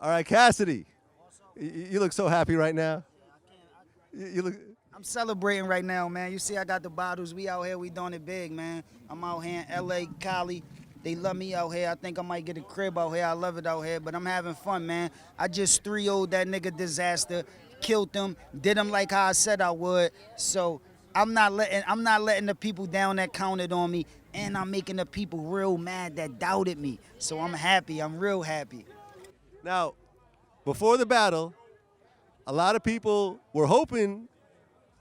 All right, Cassidy, you look so happy right now. You look. I'm celebrating right now, man. You see, I got the bottles. We out here, we doing it big, man. I'm out here in LA, Cali. They love me out here. I think I might get a crib out here. I love it out here, but I'm having fun, man. I just 3-0'd that nigga Dizaster, killed him, did him like how I said I would. So I'm not letting the people down that counted on me, and I'm making the people real mad that doubted me. So I'm happy. I'm real happy. Now, before the battle, a lot of people were hoping,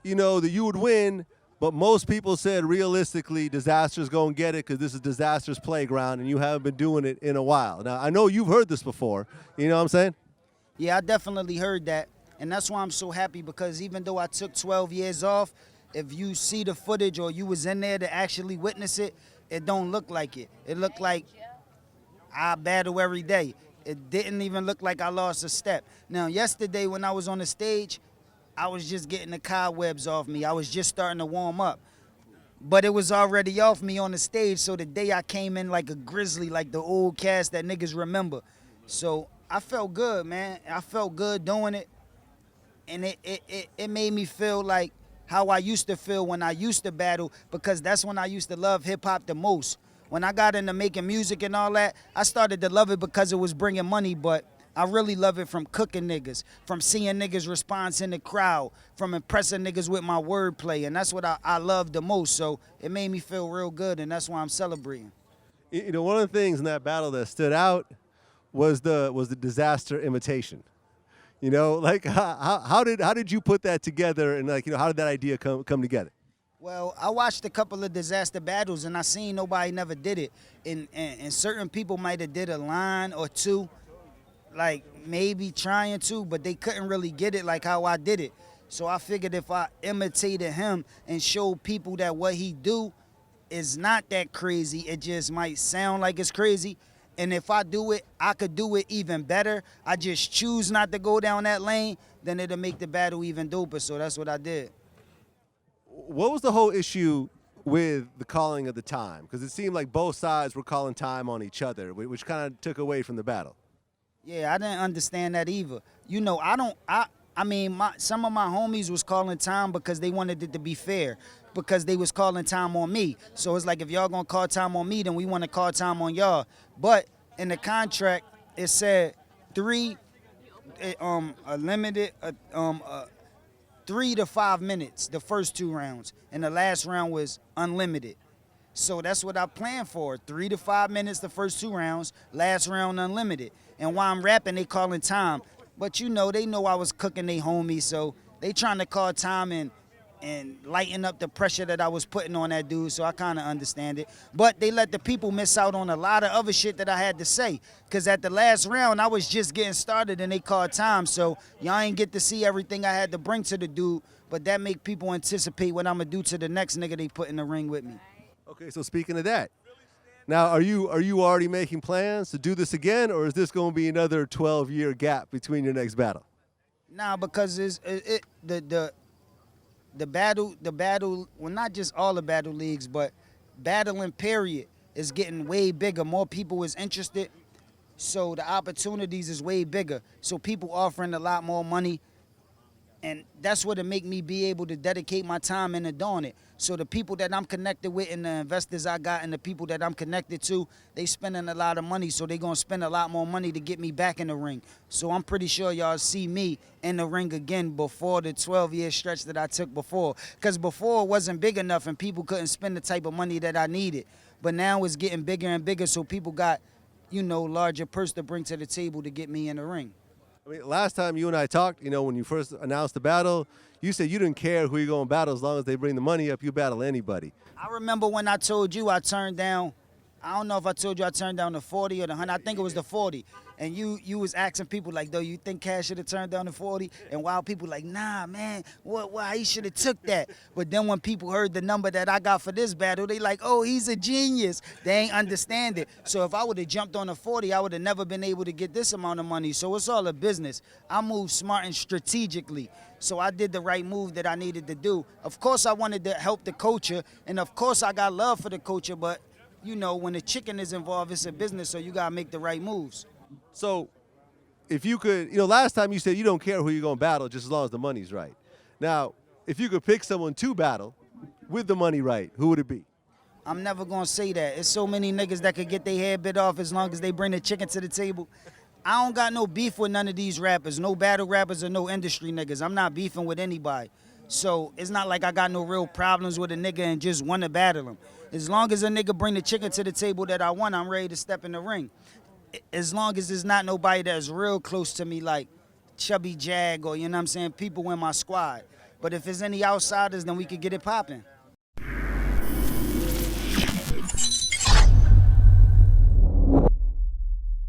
that you would win, but most people said realistically Dizaster's going to get it because this is Dizaster's playground and you haven't been doing it in a while. Now, I know you've heard this before. You know what I'm saying? Yeah, I definitely heard that, and that's why I'm so happy, because even though I took 12 years off, if you see the footage or you was in there to actually witness it, it don't look like it. It looked like I battle every day. It didn't even look like I lost a step. Now, yesterday when I was on the stage, I was just getting the cobwebs off me. I was just starting to warm up. But it was already off me on the stage, so the day I came in like a grizzly, like the old cast that niggas remember. So I felt good, man. I felt good doing it. And it made me feel like how I used to feel when I used to battle, because that's when I used to love hip-hop the most. When I got into making music and all that, I started to love it because it was bringing money, but I really love it from cooking niggas, from seeing niggas' response in the crowd, from impressing niggas with my wordplay, and that's what I love the most. So it made me feel real good, and that's why I'm celebrating. One of the things in that battle that stood out was the Dizaster imitation. Like how did you put that together, and how did that idea come together? Well, I watched a couple of Dizaster battles, and I seen nobody never did it, and certain people might have did a line or two, like maybe trying to, but they couldn't really get it like how I did it. So I figured if I imitated him and showed people that what he do is not that crazy, it just might sound like it's crazy. And if I do it, I could do it even better. I just choose not to go down that lane, then it'll make the battle even doper. So that's what I did. What was the whole issue with the calling of the time? Because it seemed like both sides were calling time on each other, which kind of took away from the battle. Yeah, I didn't understand that either. I mean, some of my homies was calling time because they wanted it to be fair, because they was calling time on me. So it's like, if y'all gonna call time on me, then we want to call time on y'all. But in the contract, it said 3 to 5 minutes, the first 2 rounds, and the last round was unlimited. So that's what I planned for, 3 to 5 minutes, the first 2 rounds, last round unlimited. And while I'm rapping, they calling time. But they know I was cooking they homies, so they trying to call time and lighten up the pressure that I was putting on that dude, so I kind of understand it. But they let the people miss out on a lot of other shit that I had to say, because at the last round, I was just getting started and they called time, so y'all ain't get to see everything I had to bring to the dude, but that make people anticipate what I'm going to do to the next nigga they put in the ring with me. Okay, so speaking of that, now are you already making plans to do this again, or is this going to be another 12-year gap between your next battle? Nah, because the battle, well, not just all the battle leagues, but battling period is getting way bigger. More people is interested, so the opportunities is way bigger. So people offering a lot more money, and that's what it make me be able to dedicate my time into doing it. So the people that I'm connected with and the investors I got and the people that I'm connected to, they spending a lot of money, so they gonna spend a lot more money to get me back in the ring. So I'm pretty sure y'all see me in the ring again before the 12-year stretch that I took before. Because before it wasn't big enough and people couldn't spend the type of money that I needed. But now it's getting bigger and bigger, so people got, larger purse to bring to the table to get me in the ring. I mean, last time you and I talked, when you first announced the battle, you said you didn't care who you're going to battle as long as they bring the money up, you battle anybody. I remember when I told you I turned down, I don't know if I told you I turned down the 40 or the 100. I think it was the 40. And you was asking people like, though, you think Cash should have turned down the 40? And while people like, nah, man, why he should have took that? But then when people heard the number that I got for this battle, they like, oh, he's a genius. They ain't understand it. So if I would have jumped on the 40, I would have never been able to get this amount of money. So it's all a business. I move smart and strategically. So I did the right move that I needed to do. Of course, I wanted to help the culture. And of course, I got love for the culture. But, when the chicken is involved, it's a business, so you got to make the right moves. So if you could, last time you said you don't care who you're going to battle just as long as the money's right. Now, if you could pick someone to battle with the money right, who would it be? I'm never gonna say that. It's so many niggas that could get their head bit off as long as they bring the chicken to the table. I don't got no beef with none of these rappers, no battle rappers or no industry niggas. I'm not beefing with anybody. So it's not like I got no real problems with a nigga and just want to battle him. As long as a nigga bring the chicken to the table that I want, I'm ready to step in the ring. As long as there's not nobody that's real close to me like Chubby Jag or, you know what I'm saying, people in my squad. But if there's any outsiders, then we could get it popping.